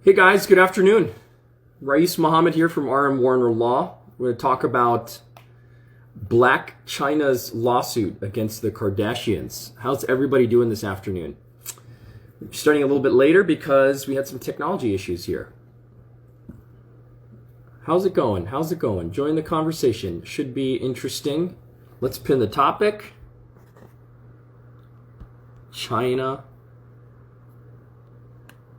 Hey guys, good afternoon. Rais Muhammad here from RM Warner Law. We're going to talk about Blac Chyna's lawsuit against the Kardashians. How's everybody doing this afternoon? We're starting a little bit later because we had some technology issues here. How's it going? How's it going? Join the conversation. Should be interesting. Let's pin the topic. Chyna.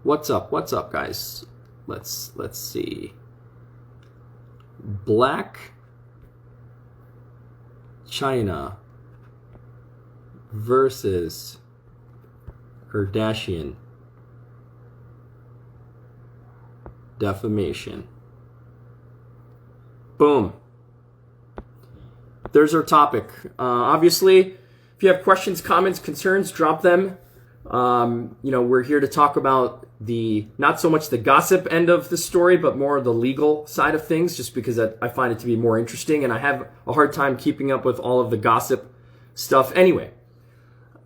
What's up? What's up, guys? Let's see. Blac Chyna versus Kardashian. Defamation. Boom. There's our topic. Obviously, if you have questions, comments, concerns, drop them. We're here to talk about not so much the gossip end of the story, but more the legal side of things, just because I find it to be more interesting, and I have a hard time keeping up with all of the gossip stuff anyway.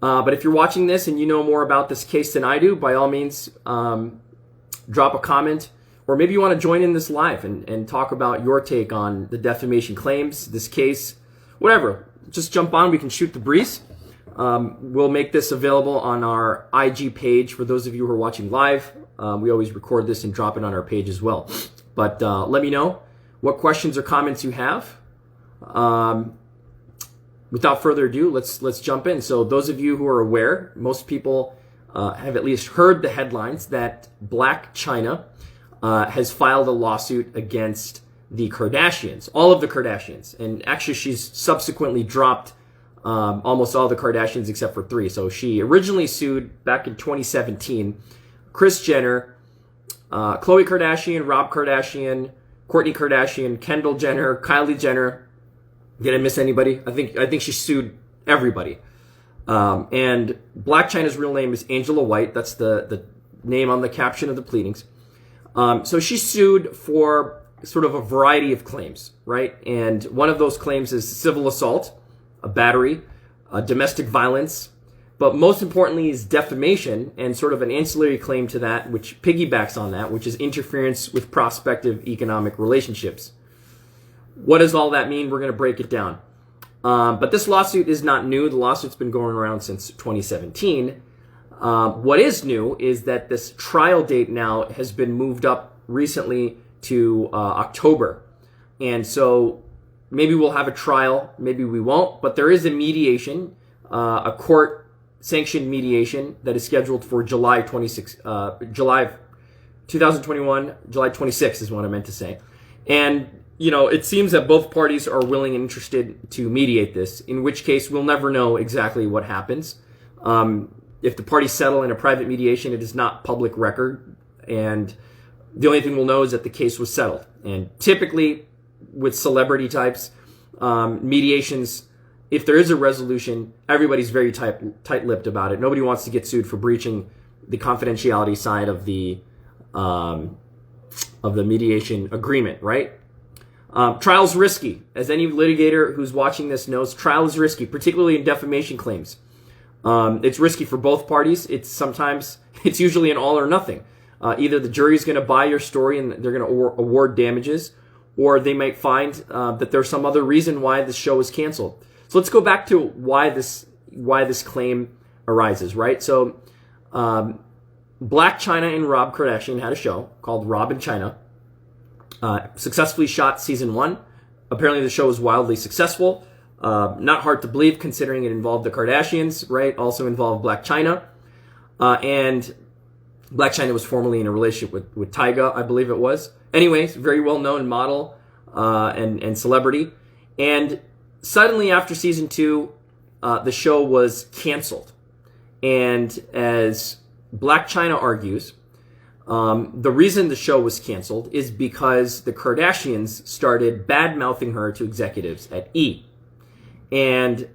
But if you're watching this and you know more about this case than I do, by all means, drop a comment, or maybe you want to join in this live and talk about your take on the defamation claims, this case, whatever. Just jump on, we can shoot the breeze. We'll make this available on our IG page for those of you who are watching live. We always record this and drop it on our page as well. But let me know what questions or comments you have. Without further ado, let's jump in. So those of you who are aware, most people have at least heard the headlines that Blac Chyna has filed a lawsuit against the Kardashians, all of the Kardashians. And actually, she's subsequently dropped almost all the Kardashians except for 3. So she originally sued back in 2017 Kris Jenner, Khloe Kardashian, Rob Kardashian, Kourtney Kardashian, Kendall Jenner, Kylie Jenner. Did I miss anybody? I think she sued everybody. And Blac Chyna's real name is Angela White. That's the name on the caption of the pleadings. So she sued for sort of a variety of claims, right? And one of those claims is civil assault, a battery, domestic violence, but most importantly is defamation and sort of an ancillary claim to that, which piggybacks on that, which is interference with prospective economic relationships. What does all that mean? We're going to break it down. But this lawsuit is not new. The lawsuit's been going around since 2017. What is new is that this trial date now has been moved up recently to October. And so maybe we'll have a trial, maybe we won't, but there is a mediation, a court-sanctioned mediation that is scheduled for July 2021, July 26th is what I meant to say. And, it seems that both parties are willing and interested to mediate this, in which case we'll never know exactly what happens. If the parties settle in a private mediation, it is not public record, and the only thing we'll know is that the case was settled. And typically, with celebrity types, mediations, if there is a resolution, everybody's very tight-lipped about it. Nobody wants to get sued for breaching the confidentiality side of the mediation agreement, right? Trial's risky. As any litigator who's watching this knows, trial is risky, particularly in defamation claims. It's risky for both parties. It's usually an all or nothing. Either the jury's going to buy your story and they're going to award damages, or they might find that there's some other reason why the show is canceled. So let's go back to why this claim arises, right? So Blac Chyna and Rob Kardashian had a show called Rob and Chyna. Successfully shot season 1. Apparently the show was wildly successful. Not hard to believe considering it involved the Kardashians, right? Also involved Blac Chyna. And Blac Chyna was formerly in a relationship with Tyga, I believe it was. Anyways, very well-known model and celebrity. And suddenly after season 2, the show was canceled. And as Blac Chyna argues, the reason the show was canceled is because the Kardashians started bad-mouthing her to executives at E! And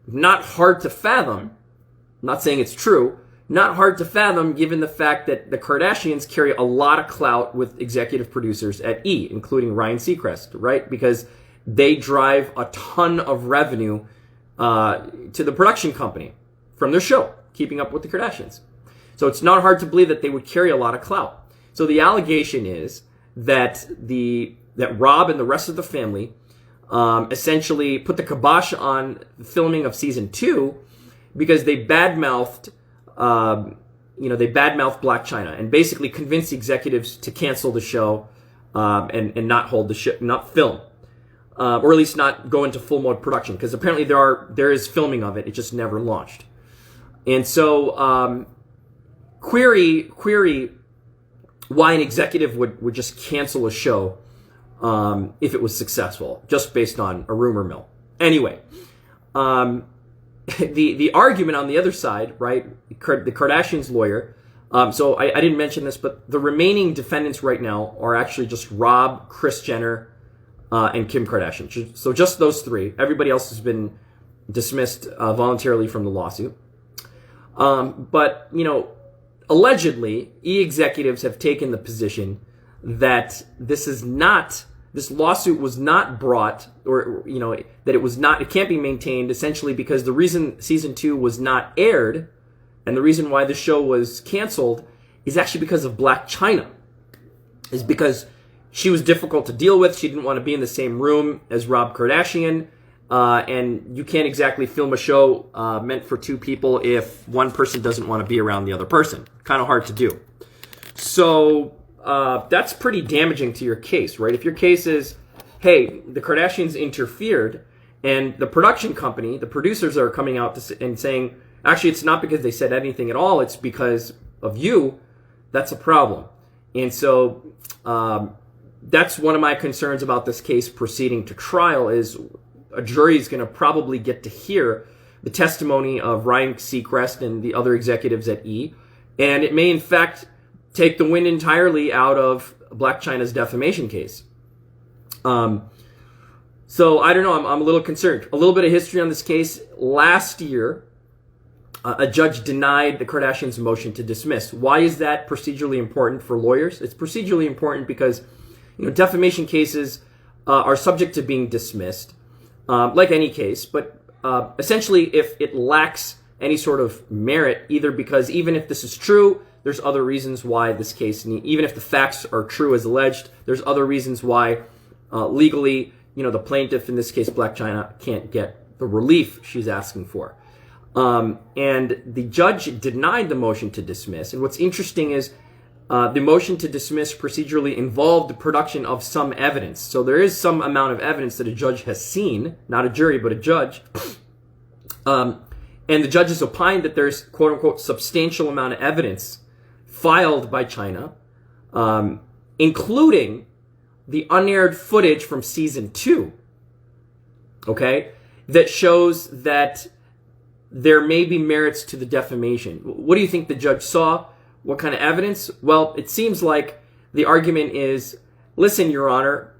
not hard to fathom, I'm not saying it's true, not hard to fathom given the fact that the Kardashians carry a lot of clout with executive producers at E!, including Ryan Seacrest, right? Because they drive a ton of revenue to the production company from their show, Keeping Up with the Kardashians. So it's not hard to believe that they would carry a lot of clout. So the allegation is that Rob and the rest of the family essentially put the kibosh on the filming of season 2 because they badmouthed Blac Chyna and basically convinced the executives to cancel the show and not hold the show, not film, or at least not go into full mode production, because apparently there is filming of it. It just never launched. And so query why an executive would just cancel a show if it was successful, just based on a rumor mill. Anyway, the argument on the other side, right? The Kardashians' lawyer. So I didn't mention this, but the remaining defendants right now are actually just Rob, Kris Jenner, and Kim Kardashian. So just those three. Everybody else has been dismissed voluntarily from the lawsuit. But allegedly, executives have taken the position that this lawsuit was not brought, or that it can't be maintained, essentially because the reason season 2 was not aired and the reason why the show was canceled is actually because of Blac Chyna. Is because she was difficult to deal with. She didn't want to be in the same room as Rob Kardashian. And you can't exactly film a show meant for two people if one person doesn't want to be around the other person. Kind of hard to do. So that's pretty damaging to your case, right? If your case is, hey, the Kardashians interfered, and the production company, the producers are coming out and saying, actually, it's not because they said anything at all, it's because of you, that's a problem. And so that's one of my concerns about this case proceeding to trial is a jury is going to probably get to hear the testimony of Ryan Seacrest and the other executives at E! And it may, in fact, take the wind entirely out of Blac Chyna's defamation case. So I don't know. I'm a little concerned. A little bit of history on this case. Last year, a judge denied the Kardashians' motion to dismiss. Why is that procedurally important for lawyers? It's procedurally important because defamation cases are subject to being dismissed, like any case. But essentially, if it lacks any sort of merit, either because even if this is true, there's other reasons why this case, even if the facts are true as alleged, there's other reasons why legally, the plaintiff, in this case Blac Chyna, can't get the relief she's asking for. And the judge denied the motion to dismiss. And what's interesting is the motion to dismiss procedurally involved the production of some evidence. So there is some amount of evidence that a judge has seen, not a jury, but a judge. And the judge has opined that there's, quote unquote, substantial amount of evidence filed by Chyna, including the unaired footage from season 2, okay, that shows that there may be merits to the defamation. What do you think the judge saw? What kind of evidence? Well, it seems like the argument is, listen, Your Honor,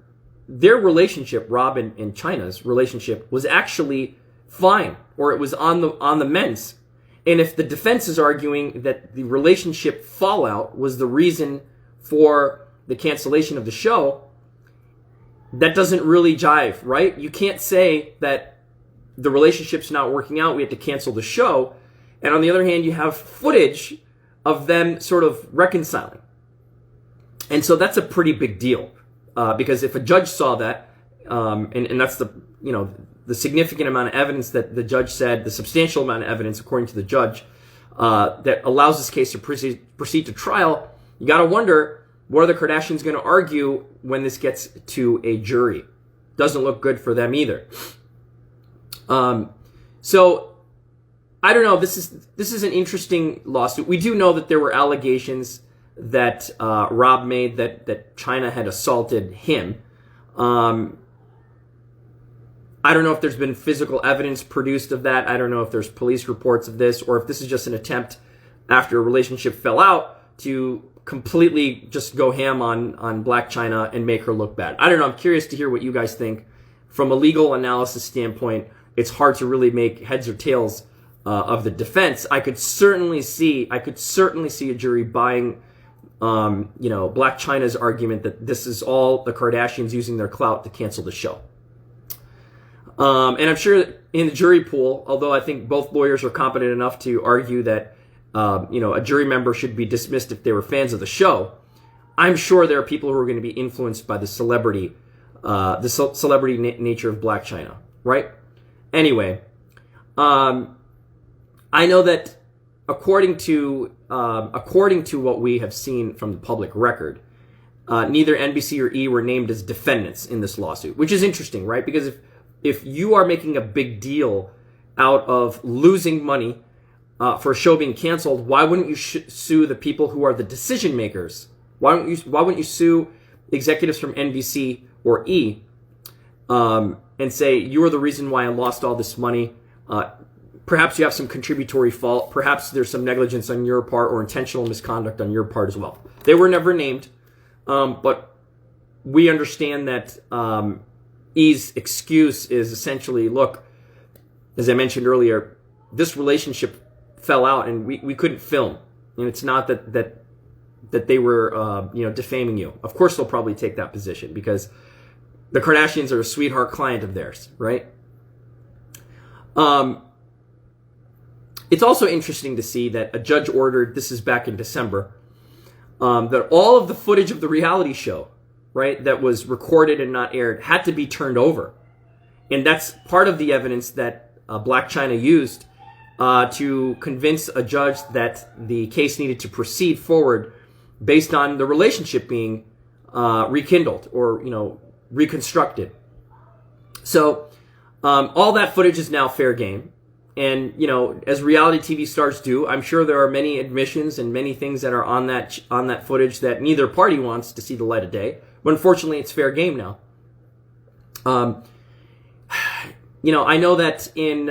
their relationship, Rob and Chyna's relationship, was actually fine, or it was on the mends. And if the defense is arguing that the relationship fallout was the reason for the cancellation of the show, that doesn't really jive, right? You can't say that the relationship's not working out, we have to cancel the show, and on the other hand, you have footage of them sort of reconciling. And so that's a pretty big deal, because if a judge saw that, and that's the significant amount of evidence that the judge said, the substantial amount of evidence, according to the judge, that allows this case to proceed to trial, you got to wonder, what are the Kardashians going to argue when this gets to a jury? Doesn't look good for them either. So I don't know. This is an interesting lawsuit. We do know that there were allegations that Rob made that Chyna had assaulted him. I don't know if there's been physical evidence produced of that. I don't know if there's police reports of this, or if this is just an attempt after a relationship fell out to completely just go ham on Blac Chyna and make her look bad. I don't know. I'm curious to hear what you guys think. From a legal analysis standpoint, it's hard to really make heads or tails of the defense. I could certainly see a jury buying, Blac Chyna's argument that this is all the Kardashians using their clout to cancel the show. And I'm sure in the jury pool, although I think both lawyers are competent enough to argue that, a jury member should be dismissed if they were fans of the show, I'm sure there are people who are going to be influenced by the celebrity, nature of Blac Chyna, right? Anyway, I know that according to what we have seen from the public record, neither NBC or E were named as defendants in this lawsuit, which is interesting, right? Because if you are making a big deal out of losing money for a show being canceled, why wouldn't you sue the people who are the decision makers? Why wouldn't you sue executives from NBC or E and say, you are the reason why I lost all this money? Perhaps you have some contributory fault. Perhaps there's some negligence on your part or intentional misconduct on your part as well. They were never named, but we understand that E's excuse is essentially, look, as I mentioned earlier, this relationship fell out and we couldn't film. And it's not that they were defaming you. Of course they'll probably take that position because the Kardashians are a sweetheart client of theirs, right? It's also interesting to see that a judge ordered, this is back in December, that all of the footage of the reality show, right, that was recorded and not aired had to be turned over. And that's part of the evidence that Blac Chyna used to convince a judge that the case needed to proceed forward based on the relationship being rekindled or, reconstructed. So all that footage is now fair game. And, as reality TV stars do, I'm sure there are many admissions and many things that are on that footage that neither party wants to see the light of day. But unfortunately, it's fair game now. I know that in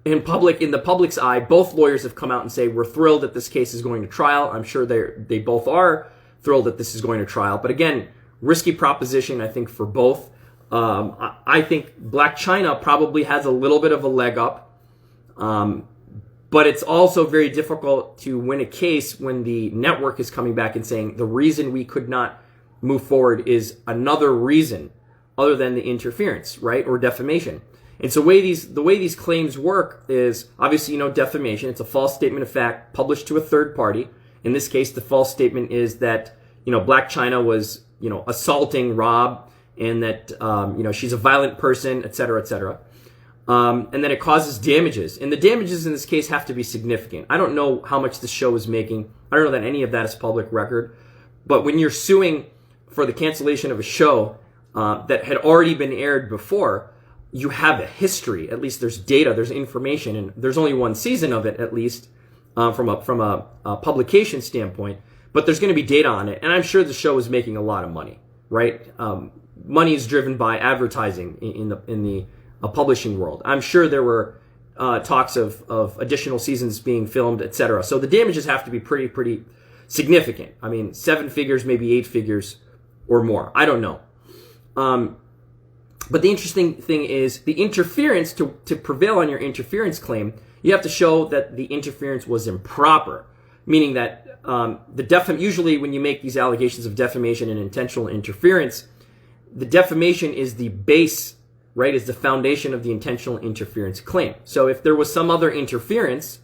the public's eye, both lawyers have come out and say, we're thrilled that this case is going to trial. I'm sure they both are thrilled that this is going to trial. But again, risky proposition, I think, for both. I think Blac Chyna probably has a little bit of a leg up. But it's also very difficult to win a case when the network is coming back and saying the reason we could not move forward is another reason other than the interference, right? Or defamation. And so the way these claims work is obviously, defamation. It's a false statement of fact published to a third party. In this case, the false statement is that, Blac Chyna was, assaulting Rob and that, she's a violent person, et cetera, et cetera. And then it causes damages. And the damages in this case have to be significant. I don't know how much the show is making. I don't know that any of that is public record. But when you're suing for the cancellation of a show that had already been aired before, you have a history. At least there's data, there's information, and there's only one season of it, at least from a publication standpoint. But there's going to be data on it, and I'm sure the show is making a lot of money, right? Money is driven by advertising in the publishing world. I'm sure there were talks of additional seasons being filmed, etc. So the damages have to be pretty significant. I mean, 7 figures, maybe 8 figures or more. I don't know. But the interesting thing is the interference, to prevail on your interference claim, you have to show that the interference was improper, meaning that usually when you make these allegations of defamation and intentional interference, the defamation is the base, right, is the foundation of the intentional interference claim. So if there was some other interference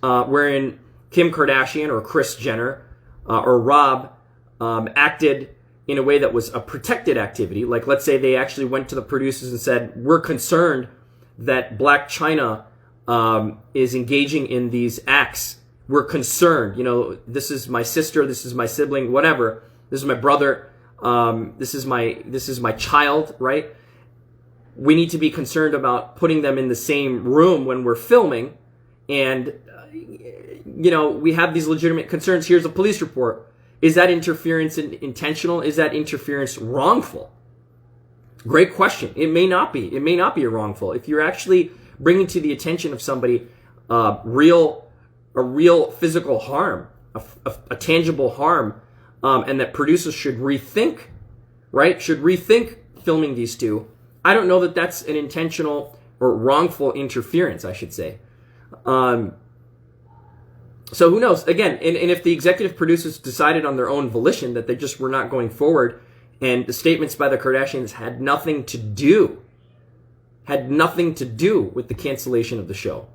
wherein Kim Kardashian or Kris Jenner or Rob acted in a way that was a protected activity, like let's say they actually went to the producers and said, we're concerned that Blac Chyna is engaging in these acts. We're concerned, this is my sister, this is my sibling, whatever. This is my brother. This is my child, right? We need to be concerned about putting them in the same room when we're filming. And, we have these legitimate concerns. Here's a police report. Is that interference intentional? Is that interference wrongful? Great question. It may not be. It may not be a wrongful. If you're actually bringing to the attention of somebody a real physical harm, a tangible harm, and that producers should rethink, right? Should rethink filming these two. I don't know that that's an intentional or wrongful interference, I should say. So who knows? Again, and if the executive producers decided on their own volition that they just were not going forward, and the statements by the Kardashians had nothing to do with the cancellation of the show,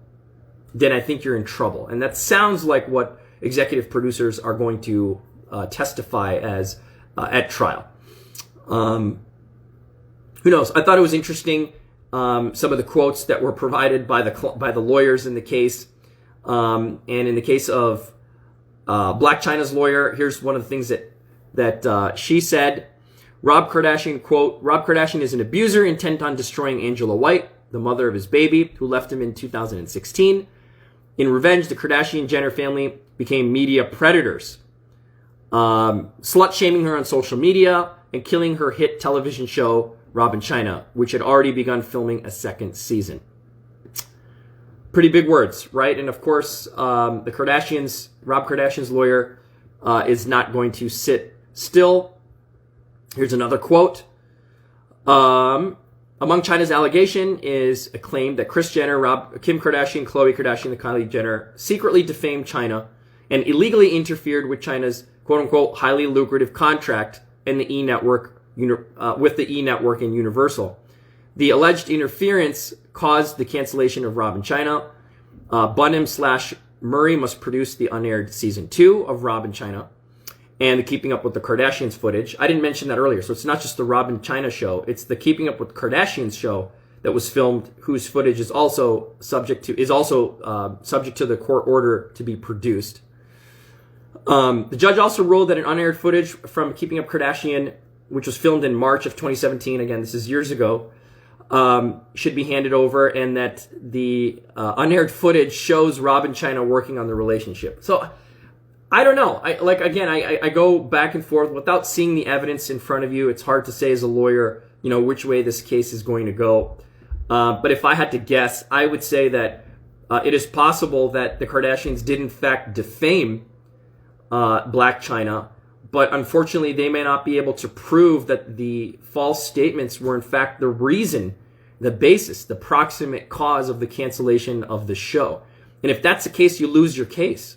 then I think you're in trouble. And that sounds like what executive producers are going to testify as at trial. Who knows? I thought it was interesting, some of the quotes that were provided by the lawyers in the case. And in the case of Blac Chyna's lawyer, here's one of the things that she said. Rob Kardashian, quote, "Rob Kardashian is an abuser intent on destroying Angela White, the mother of his baby, who left him in 2016. In revenge, the Kardashian-Jenner family became media predators, slut-shaming her on social media and killing her hit television show, Rob and Chyna, which had already begun filming a second season." Pretty big words, right? And of course, Rob Kardashian's lawyer is not going to sit still. Here's another quote. Among Chyna's allegation is a claim that Kris Jenner, Kim Kardashian, Khloe Kardashian, and Kylie Jenner secretly defamed Chyna and illegally interfered with Chyna's quote-unquote highly lucrative contract in the E-Network with the E-Network and Universal. The alleged interference caused the cancellation of Rob and Chyna. Bunham/Murray must produce the unaired season 2 of Rob and Chyna and the Keeping Up with the Kardashians footage. I didn't mention that earlier, so it's not just the Rob and Chyna show. It's the Keeping Up with the Kardashians show that was filmed, whose footage is also subject to the court order to be produced. The judge also ruled that an unaired footage from Keeping Up Kardashian, which was filmed in March of 2017, again, this is years ago, should be handed over, and that the unaired footage shows Rob and Chyna working on the relationship. So I don't know. I go back and forth without seeing the evidence in front of you. It's hard to say as a lawyer, which way this case is going to go. But if I had to guess, I would say that it is possible that the Kardashians did in fact defame Blac Chyna, but unfortunately they may not be able to prove that the false statements were in fact the reason, the basis, the proximate cause of the cancellation of the show. And if that's the case, you lose your case.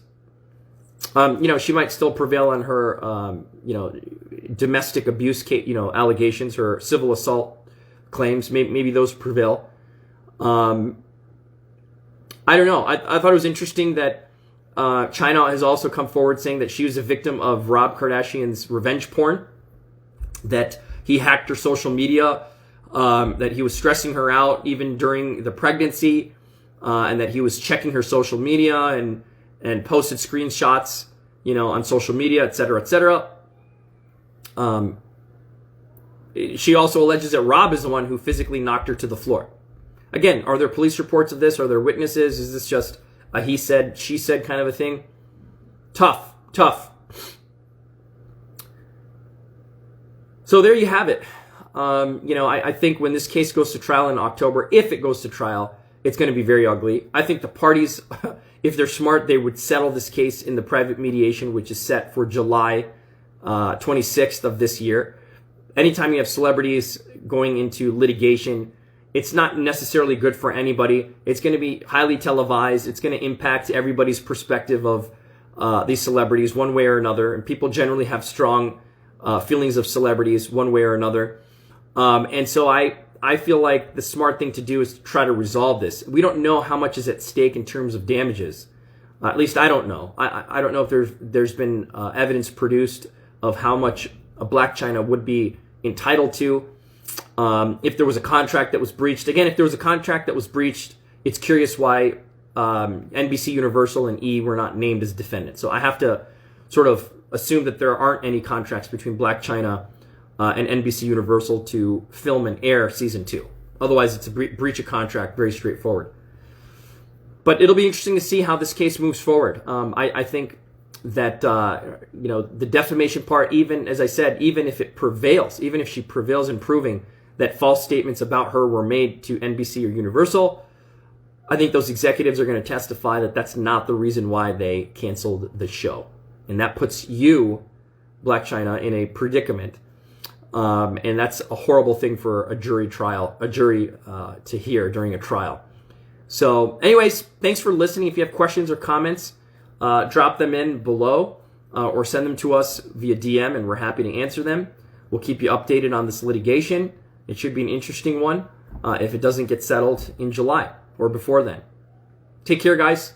She might still prevail on her, domestic abuse case, allegations, her civil assault claims. Maybe those prevail. I don't know. I thought it was interesting that Chyna has also come forward saying that she was a victim of Rob Kardashian's revenge porn, that he hacked her social media, that he was stressing her out even during the pregnancy, and that he was checking her social media and posted screenshots, on social media, et cetera, et cetera. She also alleges that Rob is the one who physically knocked her to the floor. Again, are there police reports of this? Are there witnesses? Is this just a he said, she said kind of a thing? Tough. So there you have it. I think when this case goes to trial in October, if it goes to trial, it's going to be very ugly. I think the parties, if they're smart, they would settle this case in the private mediation, which is set for July 26th of this year. Anytime you have celebrities going into litigation, it's not necessarily good for anybody. It's going to be highly televised. It's going to impact everybody's perspective of these celebrities one way or another. And people generally have strong feelings of celebrities one way or another. And so I feel like the smart thing to do is to try to resolve this. We don't know how much is at stake in terms of damages. At least I don't know. I don't know if there's been evidence produced of how much a Blac Chyna would be entitled to. If there was a contract that was breached. Again, if there was a contract that was breached, it's curious why NBC, Universal, and E were not named as defendants. So I have to sort of assume that there aren't any contracts between Blac Chyna and NBC Universal to film and air season 2. Otherwise, it's a breach of contract, very straightforward. But it'll be interesting to see how this case moves forward. I think that the defamation part, even as I said, even if it prevails, even if she prevails in proving that false statements about her were made to NBC or Universal, I think those executives are going to testify that that's not the reason why they canceled the show, and that puts you, Blac Chyna, in a predicament. And that's a horrible thing for a jury to hear during a trial. So anyways, thanks for listening. If you have questions or comments, drop them in below or send them to us via DM, and we're happy to answer them. We'll keep you updated on this litigation. It should be an interesting one if it doesn't get settled in July or before then. Take care, guys.